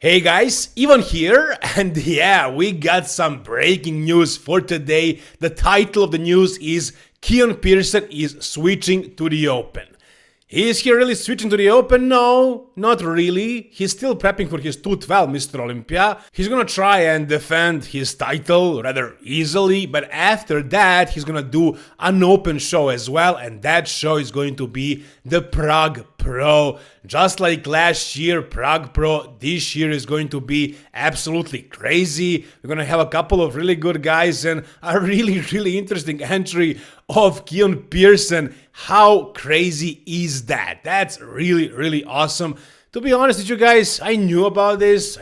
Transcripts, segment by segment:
Hey guys, Ivan here, and yeah, we got some breaking news for today. The title of the news is Keone Pearson is switching to the Open. Is he really switching to the Open? No, not really. He's still prepping for his 212 Mr. Olympia. He's gonna try and defend his title rather easily, but after that, he's gonna do an open show as well, and that show is going to be the Prague Pro. Just like last year, Prague Pro, this year is going to be absolutely crazy. We're going to have a couple of really good guys and a really interesting entry of Keone Pearson. How crazy is that? That's really awesome. To be honest with you guys, I knew about this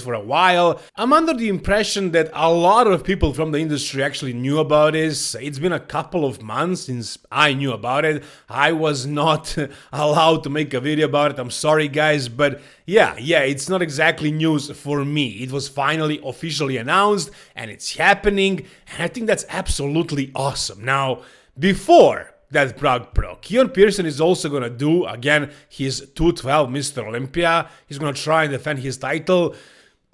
for a while. I'm under the impression that a lot of people from the industry actually knew about this. It's been a couple of months since I knew about it. I was not allowed to make a video about it. I'm sorry guys, but yeah, it's not exactly news for me. It was finally officially announced and it's happening, and I think that's absolutely awesome. Now, before that Prague Pro, Keone Pearson is also going to do, again, his 212 Mr. Olympia. He's going to try and defend his title.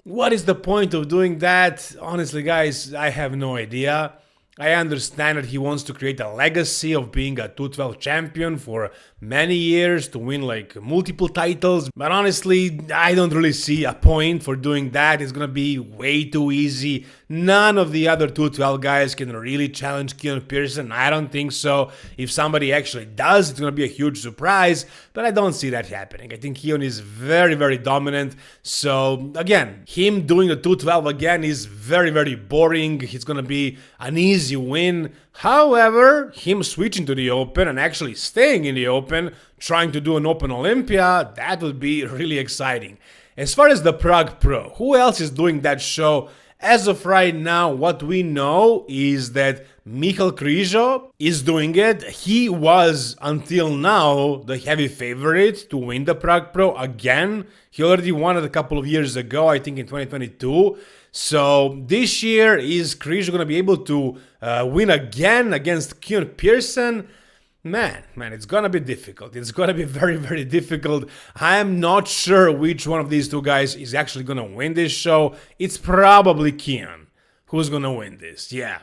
What is the point of doing that? Honestly, guys, I have no idea. I understand that he wants to create a legacy of being a 212 champion for many years, to win like multiple titles, but honestly, I don't really see a point for doing that. It's gonna be way too easy. None of the other 212 guys can really challenge Keone Pearson. I don't think so. If somebody actually does, it's gonna be a huge surprise, but I don't see that happening. I think Keone is very dominant. So again, him doing the 212 again is very boring. It's gonna be an easy win. However, him switching to the Open and actually staying in the Open, trying to do an Open Olympia, that would be really exciting. As far as the Prague Pro, who else is doing that show? As of right now, what we know is that Michal Krizo is doing it. He was, until now, the heavy favorite to win the Prague Pro again. He already won it a couple of years ago, I think in 2022. So this year, is Krizo going to be able to win again against Keone Pearson? Man, it's gonna be difficult. It's gonna be very difficult. I am not sure which one of these two guys is actually gonna win this show. It's probably Keone who's gonna win this. Yeah.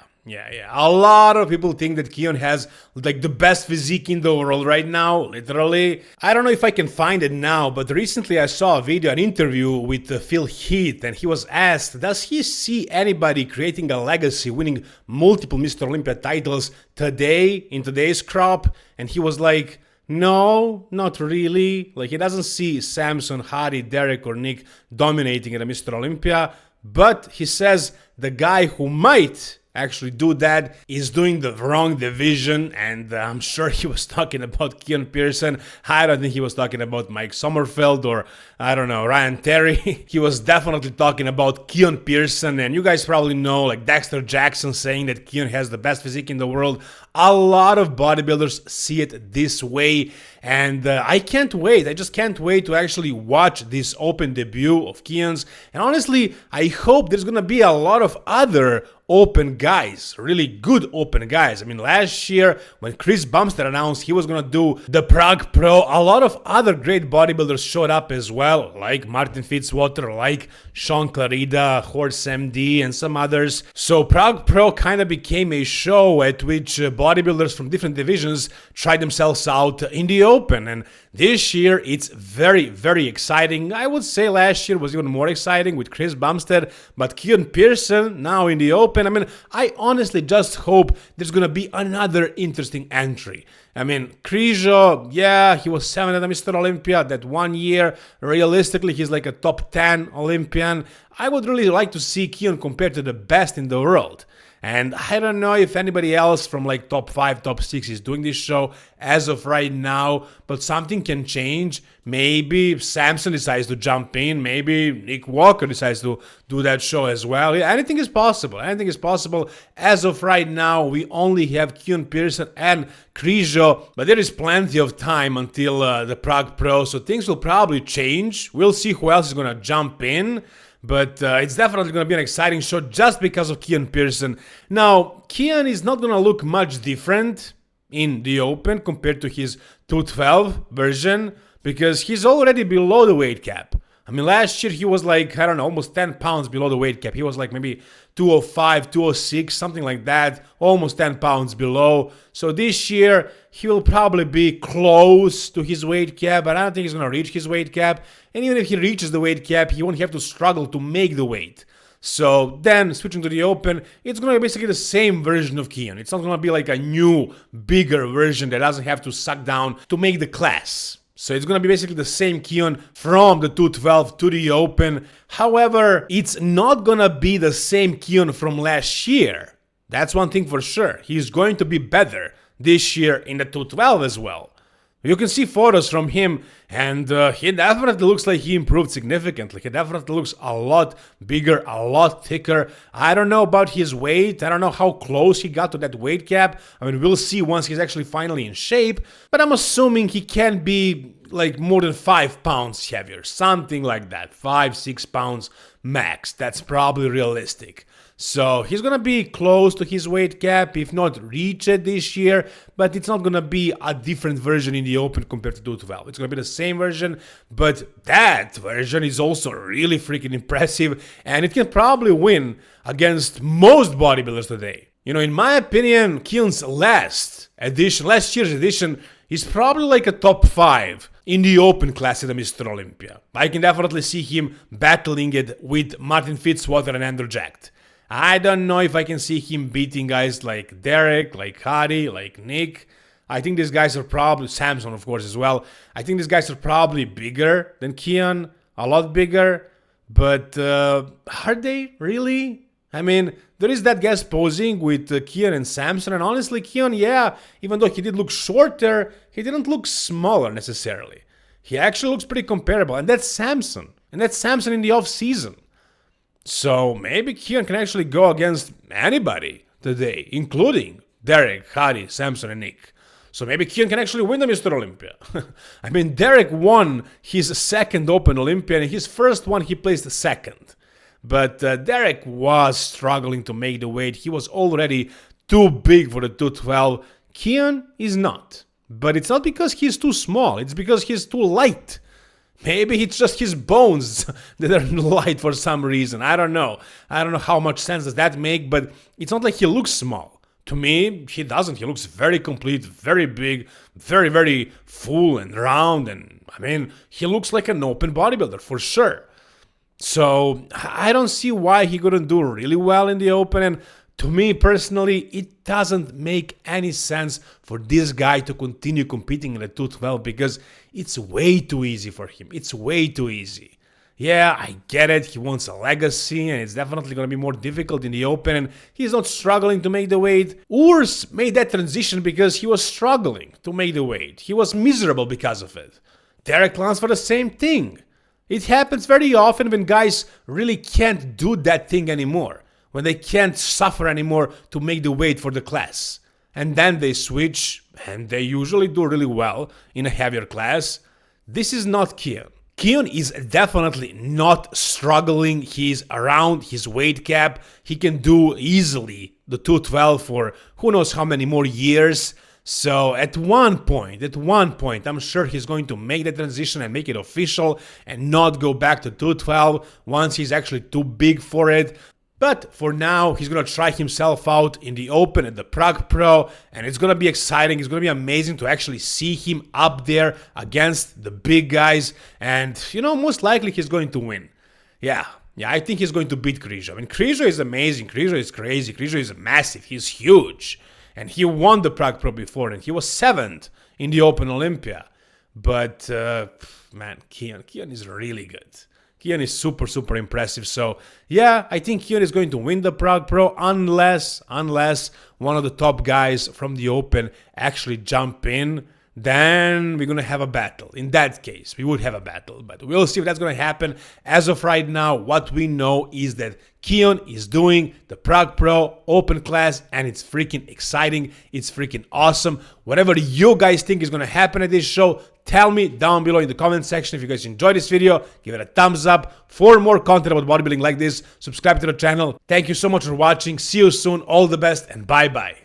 A lot of people think that Keone has like the best physique in the world right now, literally. I don't know if I can find it now, but recently I saw a video, an interview with Phil Heath, and he was asked, does he see anybody creating a legacy, winning multiple Mr. Olympia titles today, in today's crop? And he was like, no, not really. Like, he doesn't see Samson, Hari, Derek, or Nick dominating at a Mr. Olympia, but he says the guy who might actually do that is doing the wrong division, and I'm sure he was talking about Keone Pearson. I don't think he was talking about Mike Sommerfeld or, I don't know, Ryan Terry. He was definitely talking about Keone Pearson, and you guys probably know, like Dexter Jackson saying that Keone has the best physique in the world. A lot of bodybuilders see it this way, and I can't wait. I just can't wait to actually watch this Open debut of Keone's, and honestly, I hope there's gonna be a lot of other Open guys, really good Open guys. I mean, last year when Chris Bumstead announced he was gonna do the Prague Pro, a lot of other great bodybuilders showed up as well, like Martin Fitzwater, like Sean Clarida, Horse MD, and some others. So Prague Pro kind of became a show at which bodybuilders from different divisions tried themselves out in the Open, and this year it's very exciting. I would say last year was even more exciting with Chris Bumstead, but Keone Pearson now in the Open. I mean, I honestly just hope there's gonna be another interesting entry. I mean, Krizo, yeah, he was 7th at Mr. Olympia that 1 year. Realistically, he's like a top 10 Olympian. I would really like to see Keone compared to the best in the world. And I don't know if anybody else from like top 5, top 6 is doing this show as of right now, but something can change. Maybe Samson decides to jump in. Maybe Nick Walker decides to do that show as well. Yeah, anything is possible. Anything is possible. As of right now, we only have Keone Pearson and Krizo, but there is plenty of time until the Prague Pro, so things will probably change. We'll see who else is going to jump in. But it's definitely going to be an exciting show just because of Keone Pearson. Now, Keone is not going to look much different in the Open compared to his 212 version because he's already below the weight cap. I mean, last year he was like, I don't know, almost 10 pounds below the weight cap. He was like maybe 205, 206, something like that, almost 10 pounds below. So this year he will probably be close to his weight cap, but I don't think he's going to reach his weight cap. And even if he reaches the weight cap, he won't have to struggle to make the weight. So then, switching to the open, it's going to be basically the same version of Keone. It's not going to be like a new, bigger version that doesn't have to suck down to make the class. So it's going to be basically the same Keone from the 212 to the open. However, it's not going to be the same Keone from last year. That's one thing for sure. He's going to be better this year in the 212 as well. You can see photos from him, and he definitely looks like he improved significantly. He definitely looks a lot bigger, a lot thicker. I don't know about his weight. I don't know how close he got to that weight cap. I mean, we'll see once he's actually finally in shape. But I'm assuming he can be like more than 5 pounds heavier. Something like that. 5-6 pounds max. That's probably realistic. So he's going to be close to his weight cap, if not reach it this year, but it's not going to be a different version in the open compared to 212. It's going to be the same version, but that version is also really freaking impressive, and it can probably win against most bodybuilders today. You know, in my opinion, Keone's last year's edition, is probably like a top 5 in the open class at the Mr. Olympia. I can definitely see him battling it with Martin Fitzwater and Andrew Jacked. I don't know if I can see him beating guys like Derek, like Hadi, like Nick. I think these guys are probably, Samson of course as well. I think these guys are probably bigger than Keone, a lot bigger. But are they really? I mean, there is that guest posing with Keone and Samson. And honestly, Keone, yeah, even though he did look shorter, he didn't look smaller necessarily. He actually looks pretty comparable. And that's Samson. And that's Samson in the off-season. So maybe Keone can actually go against anybody today, including Derek, Hadi, Samson, and Nick. So maybe Keone can actually win the Mr. Olympia. I mean, Derek won his second Open Olympia, and his first one he placed second. But Derek was struggling to make the weight. He was already too big for the 212. Keone is not. But it's not because he's too small. It's because he's too light. Maybe it's just his bones that are light for some reason. I don't know. I don't know how much sense does that make, but it's not like he looks small. To me, he doesn't. He looks very complete, very big, very, very full and round. And I mean, he looks like an open bodybuilder for sure. So I don't see why he couldn't do really well in the open. And to me personally, it doesn't make any sense for this guy to continue competing in the 212 because it's way too easy for him. It's way too easy. Yeah, I get it. He wants a legacy and it's definitely going to be more difficult in the open. And he's not struggling to make the weight. Urs made that transition because he was struggling to make the weight. He was miserable because of it. Derek Lance for the same thing. It happens very often when guys really can't do that thing anymore. When they can't suffer anymore to make the weight for the class. And then they switch, and they usually do really well in a heavier class. This is not Keone. Keone is definitely not struggling. He's around his weight cap. He can do easily the 212 for who knows how many more years. So at one point, I'm sure he's going to make the transition and make it official and not go back to 212 once he's actually too big for it. But for now, he's going to try himself out in the open at the Prague Pro, and it's going to be exciting. It's going to be amazing to actually see him up there against the big guys, and, you know, most likely he's going to win. Yeah, I think he's going to beat Krizo. I mean, Krizo is amazing. Krizo is crazy. Krizo is massive. He's huge, and he won the Prague Pro before, and he was 7th in the Open Olympia. But, man, Keone is really good. Keone is super, super impressive. So, yeah, I think Keone is going to win the Prague Pro unless one of the top guys from the Open actually jump in. Then we're going to have a battle. In that case, we would have a battle. But we'll see if that's going to happen. As of right now, what we know is that Keone is doing the Prague Pro Open class, and it's freaking exciting. It's freaking awesome. Whatever you guys think is going to happen at this show, tell me down below in the comment section. If you guys enjoyed this video, give it a thumbs up. For more content about bodybuilding like this, subscribe to the channel. Thank you so much for watching. See you soon. All the best, and bye-bye.